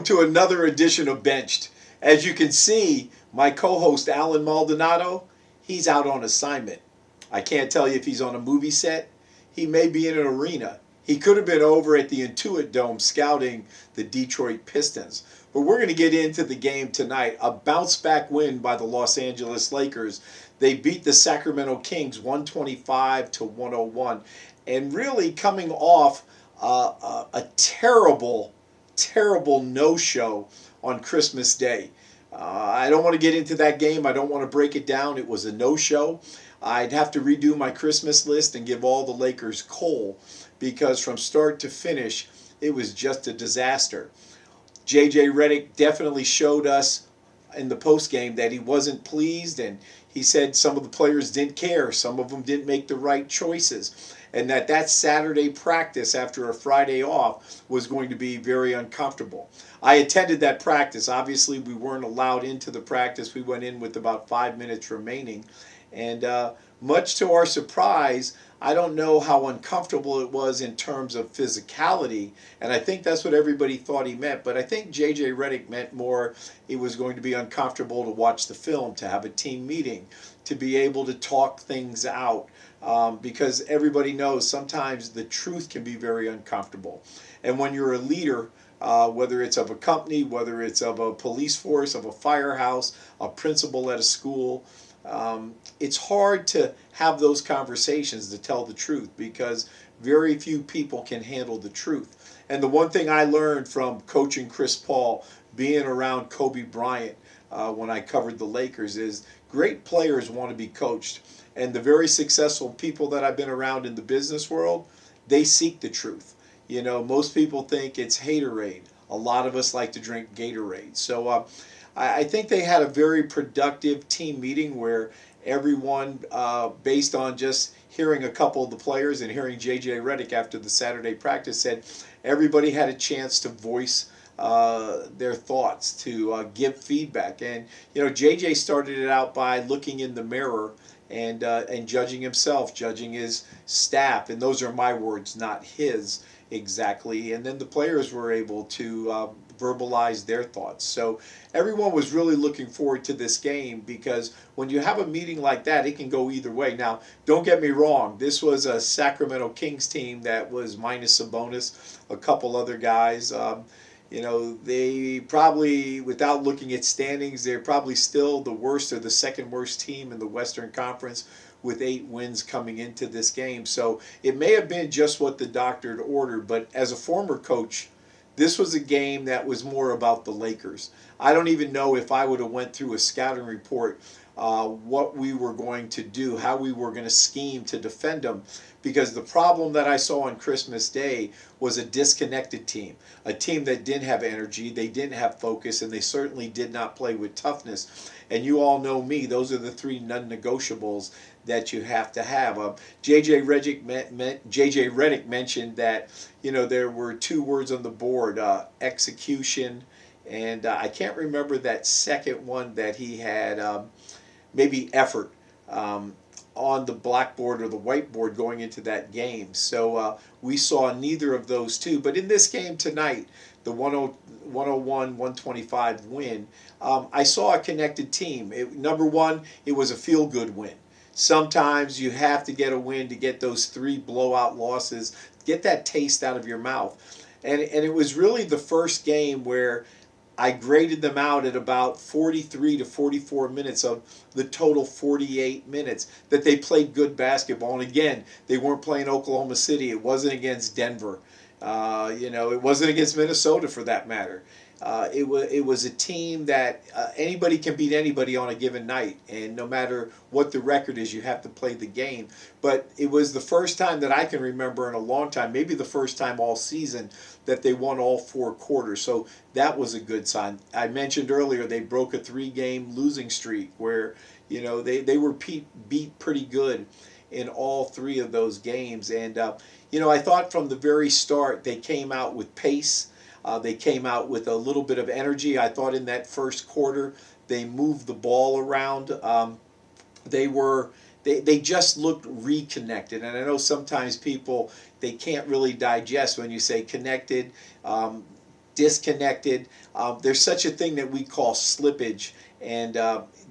to another edition of Benched. As you can see, my co-host Alan Maldonado, he's out on assignment. I can't tell you if he's on a movie set. He may be in an arena. He could have been over at the Intuit Dome scouting the Detroit Pistons. But we're going to get into the game tonight. A bounce-back win by the Los Angeles Lakers. They beat the Sacramento Kings 125-101. And really coming off a terrible no-show on Christmas Day. I don't want to get into that game. I don't want to break it down. It was a no-show. I'd have to redo my Christmas list and give all the Lakers coal because from start to finish, it was just a disaster. JJ Redick definitely showed us in the postgame that he wasn't pleased, and he said some of the players didn't care. Some of them didn't make the right choices. And that Saturday practice after a Friday off was going to be very uncomfortable. I attended that practice. Obviously, we weren't allowed into the practice. We went in with about 5 minutes remaining. And much to our surprise, I don't know how uncomfortable it was in terms of physicality. And I think that's what everybody thought he meant. But I think JJ Redick meant more it was going to be uncomfortable to watch the film, to have a team meeting, to be able to talk things out. Because everybody knows sometimes the truth can be very uncomfortable. And when you're a leader, whether it's of a company, whether it's of a police force, of a firehouse, a principal at a school, it's hard to have those conversations to tell the truth because very few people can handle the truth. And the one thing I learned from coaching Chris Paul, being around Kobe Bryant when I covered the Lakers, is great players want to be coached. And the very successful people that I've been around in the business world, they seek the truth. You know, most people think it's haterade. A lot of us like to drink Gatorade. So I think they had a very productive team meeting where everyone, based on just hearing a couple of the players and hearing JJ Redick after the Saturday practice, said everybody had a chance to voice their thoughts, to give feedback. And, you know, JJ started it out by looking in the mirror and judging himself, judging his staff. And those are my words, not his exactly. And then the players were able to verbalize their thoughts. So everyone was really looking forward to this game because when you have a meeting like that, it can go either way. Now, don't get me wrong. This was a Sacramento Kings team that was minus Sabonis, a couple other guys. You know, they probably, without looking at standings, they're probably still the worst or the second worst team in the Western Conference with 8 wins coming into this game. So it may have been just what the doctor had ordered, but as a former coach, this was a game that was more about the Lakers. I don't even know if I would have went through a scouting report what we were going to do, how we were going to scheme to defend them, because the problem that I saw on Christmas Day was a disconnected team, a team that didn't have energy, they didn't have focus, and they certainly did not play with toughness. And you all know me, those are the 3 non-negotiables that you have to have. JJ Redick mentioned that, you know, there were 2 words on the board, execution, and I can't remember that second one that he had, maybe effort, on the blackboard or the whiteboard going into that game. So we saw neither of those 2. But in this game tonight, the 101-125 win, I saw a connected team. Number one, it was a feel-good win. Sometimes you have to get a win to get those 3 blowout losses, get that taste out of your mouth. And it was really the first game where I graded them out at about 43 to 44 minutes of the total 48 minutes that they played good basketball. And again, they weren't playing Oklahoma City. It wasn't against Denver. You know, it wasn't against Minnesota for that matter. It was a team that anybody can beat anybody on a given night, and no matter what the record is, you have to play the game. But it was the first time that I can remember in a long time, maybe the first time all season, that they won all 4 quarters. So that was a good sign. I mentioned earlier they broke a 3-game losing streak where, you know, they were beat pretty good in all 3 of those games. And, you know, I thought from the very start they came out with pace. They came out with a little bit of energy. I thought in that first quarter they moved the ball around. They just looked reconnected. And I know sometimes people, they can't really digest when you say connected. disconnected. There's such a thing that we call slippage, and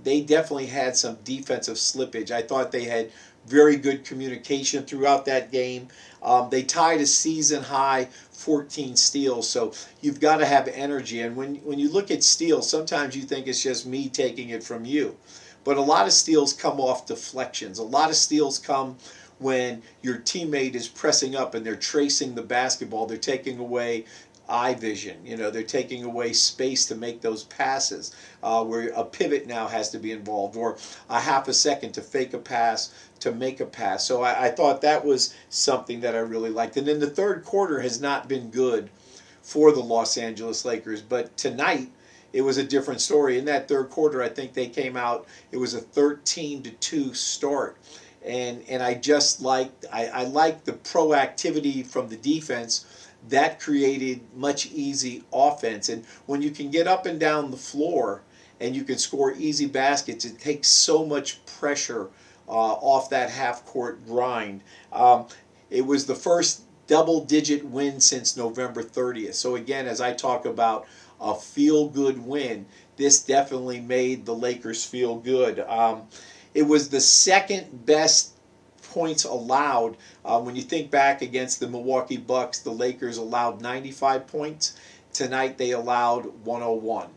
they definitely had some defensive slippage. I thought they had very good communication throughout that game. They tied a season high 14 steals, so you've got to have energy. And when you look at steals, sometimes you think it's just me taking it from you. But a lot of steals come off deflections. A lot of steals come when your teammate is pressing up and they're tracing the basketball. They're taking away eye vision. They're taking away space to make those passes, where a pivot now has to be involved, or a half a second to fake a pass to make a pass. So I thought that was something that I really liked. And then the third quarter has not been good for the Los Angeles Lakers, but tonight it was a different story. In that third quarter, I think they came out, it was a 13-2 start. And I just liked the proactivity from the defense. That created much easy offense. And when you can get up and down the floor and you can score easy baskets, it takes so much pressure off that half-court grind. It was the first double-digit win since November 30th. So again, as I talk about a feel-good win, this definitely made the Lakers feel good. It was the second best points allowed. When you think back against the Milwaukee Bucks, the Lakers allowed 95 points. Tonight they allowed 101.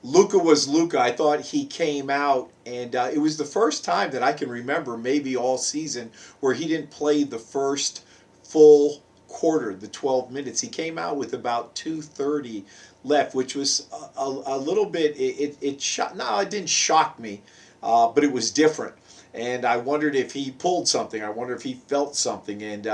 Luka was Luka. I thought he came out, and it was the first time that I can remember, maybe all season, where he didn't play the first full quarter, the 12 minutes. He came out with about 2:30 left, which was a little bit, it didn't shock me, but it was different. And I wondered if he pulled something. I wondered if he felt something, and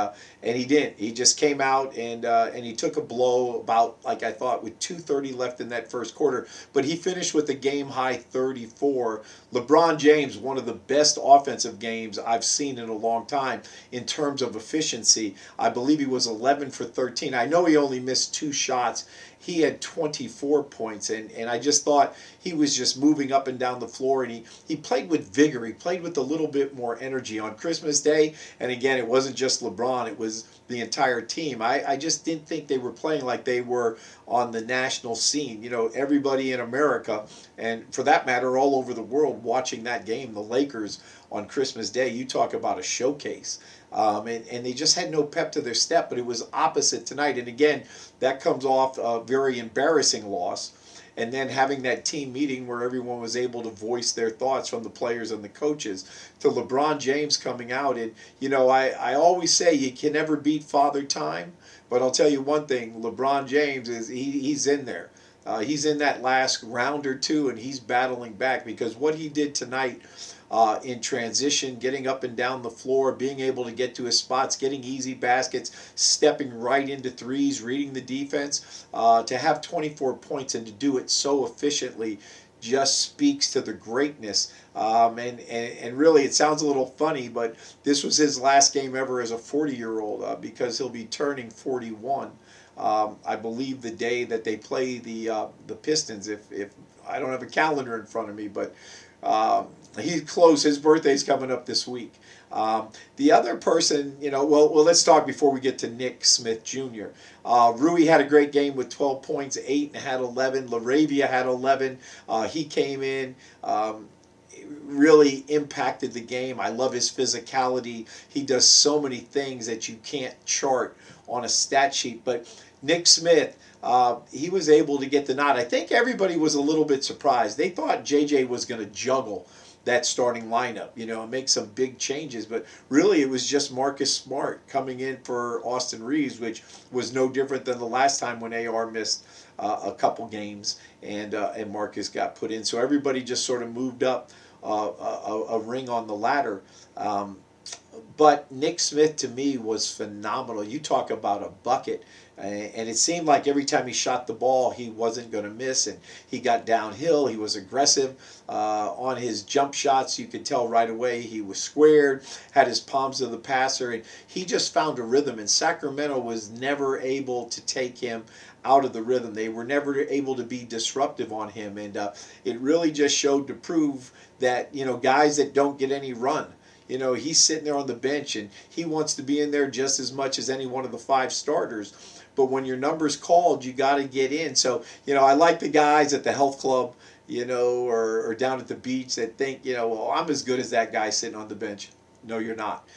he didn't. He just came out and he took a blow about, like I thought, with 2:30 left in that first quarter. But he finished with a game high 34. LeBron James, one of the best offensive games I've seen in a long time in terms of efficiency. I believe he was 11 for 13. I know he only missed 2 shots. He had 24 points, and I just thought he was just moving up and down the floor, and he played with vigor. He played with a little bit more energy on Christmas Day. And again, it wasn't just LeBron, it was the entire team. I just didn't think they were playing like they were on the national scene. Everybody in America, and for that matter, all over the world, watching that game, the Lakers on Christmas Day. You talk about a showcase. And they just had no pep to their step, but it was opposite tonight. And again, that comes off a very embarrassing loss. And then having that team meeting where everyone was able to voice their thoughts, from the players and the coaches, to LeBron James coming out. And, I always say you can never beat Father Time, but I'll tell you one thing, LeBron James, he's in there. He's in that last round or two, and he's battling back, because what he did tonight in transition, getting up and down the floor, being able to get to his spots, getting easy baskets, stepping right into threes, reading the defense, to have 24 points and to do it so efficiently just speaks to the greatness. And really, it sounds a little funny, but this was his last game ever as a 40-year-old, because he'll be turning 41. I believe the day that they play the Pistons. If I don't have a calendar in front of me, but he's close. His birthday's coming up this week. The other person, well, let's talk before we get to Nick Smith Jr. Rui had a great game with 12 points, 8 and had 11. LaRavia had 11. He came in. Really impacted the game. I love his physicality. He does so many things that you can't chart on a stat sheet. But Nick Smith, he was able to get the nod. I think everybody was a little bit surprised. They thought JJ was going to juggle that starting lineup, and make some big changes. But really, it was just Marcus Smart coming in for Austin Reeves, which was no different than the last time when AR missed a couple games and Marcus got put in. So everybody just sort of moved up a ring on the ladder. But Nick Smith, to me, was phenomenal. You talk about a bucket. And it seemed like every time he shot the ball, he wasn't going to miss. And he got downhill. He was aggressive. On his jump shots, you could tell right away he was squared, had his palms to the passer. And he just found a rhythm. And Sacramento was never able to take him out of the rhythm. They were never able to be disruptive on him. And it really just showed to prove that, guys that don't get any run, he's sitting there on the bench and he wants to be in there just as much as any one of the 5 starters. but when your number's called, you got to get in. So, I like the guys at the health club, or down at the beach that think, well, I'm as good as that guy sitting on the bench. No, you're not.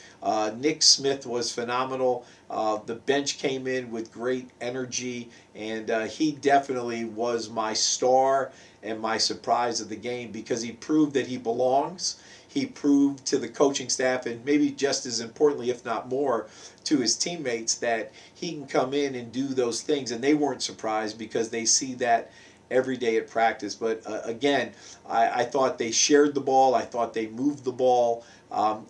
Nick Smith was phenomenal. The bench came in with great energy, and he definitely was my star and my surprise of the game because he proved that he belongs. He proved to the coaching staff, and maybe just as importantly, if not more, to his teammates, that he can come in and do those things. And they weren't surprised because they see that every day at practice. But again, I thought they shared the ball. I thought they moved the ball.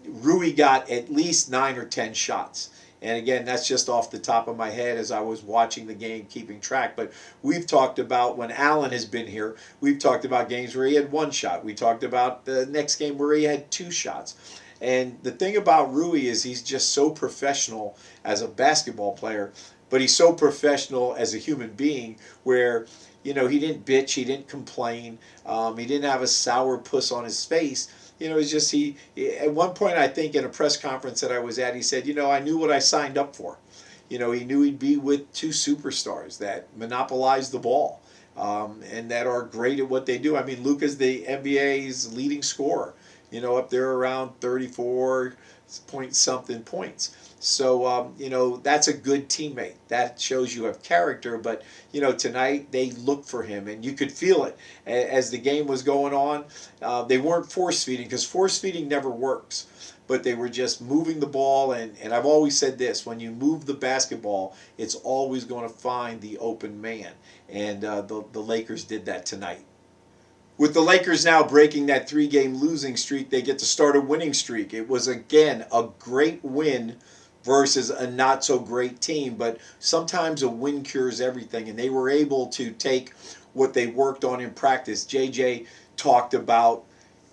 Rui got at least 9 or 10 shots. And again, that's just off the top of my head as I was watching the game, keeping track. But we've talked about, when Allen has been here, we've talked about games where he had 1 shot. We talked about the next game where he had 2 shots. And the thing about Rui is he's just so professional as a basketball player, but he's so professional as a human being where, he didn't bitch, he didn't complain, he didn't have a sour puss on his face. It's just he at one point, I think in a press conference that I was at, he said, I knew what I signed up for. He knew he'd be with 2 superstars that monopolize the ball and that are great at what they do. I mean, Luka's the NBA's leading scorer, up there around 34 point something points. So, that's a good teammate. That shows you have character. But, tonight they looked for him, and you could feel it as the game was going on. They weren't force-feeding because force-feeding never works. But they were just moving the ball, and I've always said this, when you move the basketball, it's always going to find the open man. And the Lakers did that tonight. With the Lakers now breaking that 3-game losing streak, they get to start a winning streak. It was, again, a great win versus a not-so-great team, but sometimes a win cures everything, and they were able to take what they worked on in practice. JJ talked about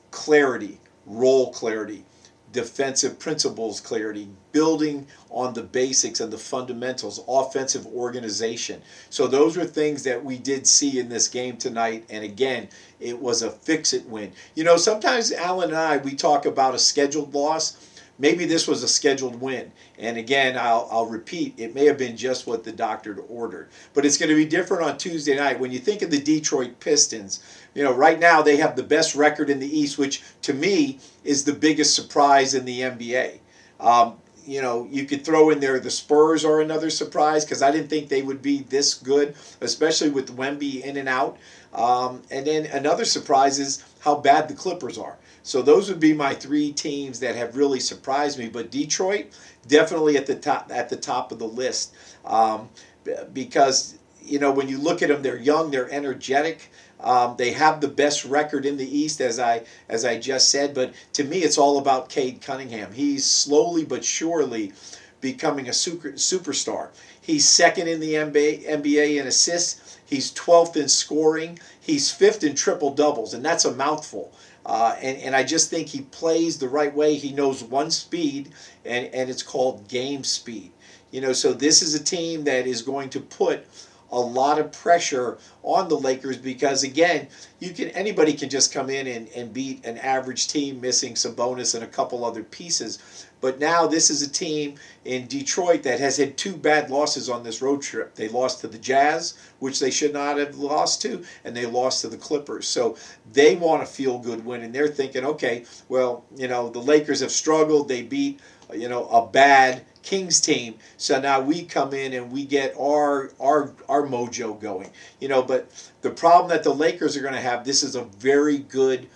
clarity, role clarity, defensive principles clarity, building on the basics and the fundamentals, offensive organization. So those were things that we did see in this game tonight, and again, it was a fix-it win. Sometimes Alan and I, we talk about a scheduled loss. Maybe this was a scheduled win. And again, I'll repeat, it may have been just what the doctor ordered. But it's going to be different on Tuesday night. When you think of the Detroit Pistons, right now they have the best record in the East, which to me is the biggest surprise in the NBA. You could throw in there the Spurs are another surprise because I didn't think they would be this good, especially with Wemby in and out. And then another surprise is how bad the Clippers are. So those would be my 3 teams that have really surprised me. But Detroit, definitely at the top of the list. Because, when you look at them, they're young, they're energetic. They have the best record in the East, as I just said. But to me, it's all about Cade Cunningham. He's slowly but surely becoming a superstar. He's second in the NBA in assists. He's 12th in scoring. He's 5th in triple doubles, and that's a mouthful. And I just think he plays the right way. He knows one speed, and it's called game speed. So this is a team that is going to put a lot of pressure on the Lakers because, again, anybody can just come in and beat an average team missing Sabonis and a couple other pieces. But now this is a team in Detroit that has had 2 bad losses on this road trip. They lost to the Jazz, which they should not have lost to, and they lost to the Clippers. So they want a feel-good win, and they're thinking, okay, well, the Lakers have struggled. They beat, a bad Kings team. So now we come in and we get our mojo going. But the problem that the Lakers are going to have, this is a very good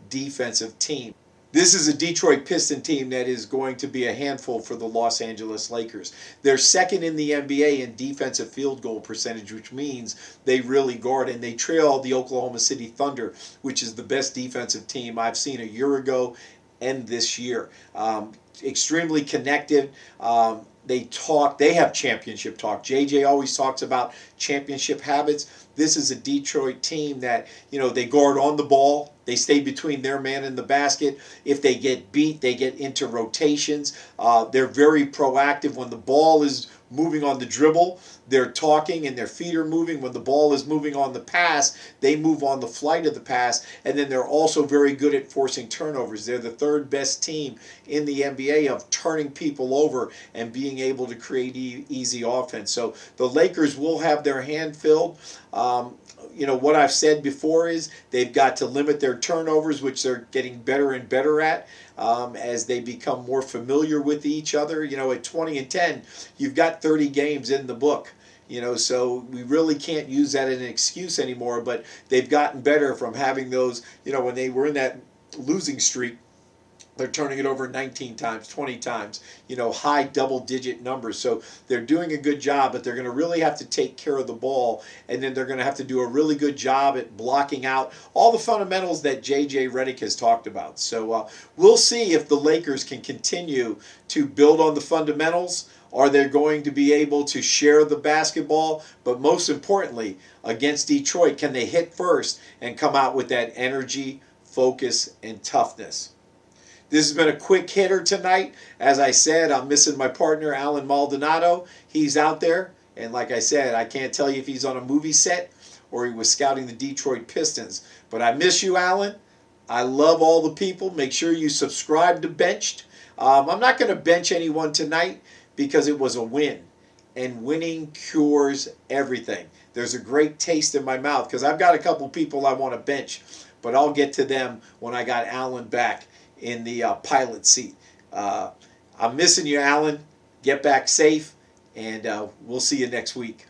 defensive team. This is a Detroit Piston team that is going to be a handful for the Los Angeles Lakers. They're second in the NBA in defensive field goal percentage, which means they really guard, and they trail the Oklahoma City Thunder, which is the best defensive team I've seen a year ago and this year. Extremely connected. They have championship talk. JJ always talks about championship habits. This is a Detroit team that, they guard on the ball. They stay between their man and the basket. If they get beat, they get into rotations. They're very proactive. When the ball is moving on the dribble, they're talking and their feet are moving. When the ball is moving on the pass, they move on the flight of the pass. And then they're also very good at forcing turnovers. They're the 3rd best team in the NBA of turning people over and being being able to create easy offense. So the Lakers will have their hand filled. What I've said before is they've got to limit their turnovers, which they're getting better and better at as they become more familiar with each other. At 20-10, you've got 30 games in the book. So we really can't use that as an excuse anymore, but they've gotten better from having those, when they were in that losing streak, they're turning it over 19 times, 20 times, high double-digit numbers. So they're doing a good job, but they're going to really have to take care of the ball, and then they're going to have to do a really good job at blocking out all the fundamentals that JJ Redick has talked about. So we'll see if the Lakers can continue to build on the fundamentals. Are they going to be able to share the basketball? But most importantly, against Detroit, can they hit first and come out with that energy, focus, and toughness? This has been a quick hitter tonight. As I said, I'm missing my partner, Alan Maldonado. He's out there. And like I said, I can't tell you if he's on a movie set or he was scouting the Detroit Pistons. But I miss you, Alan. I love all the people. Make sure you subscribe to Benched. I'm not going to bench anyone tonight because it was a win. And winning cures everything. There's a great taste in my mouth because I've got a couple people I want to bench. But I'll get to them when I got Alan back in the pilot seat. I'm missing you, Alan. Get back safe, and we'll see you next week.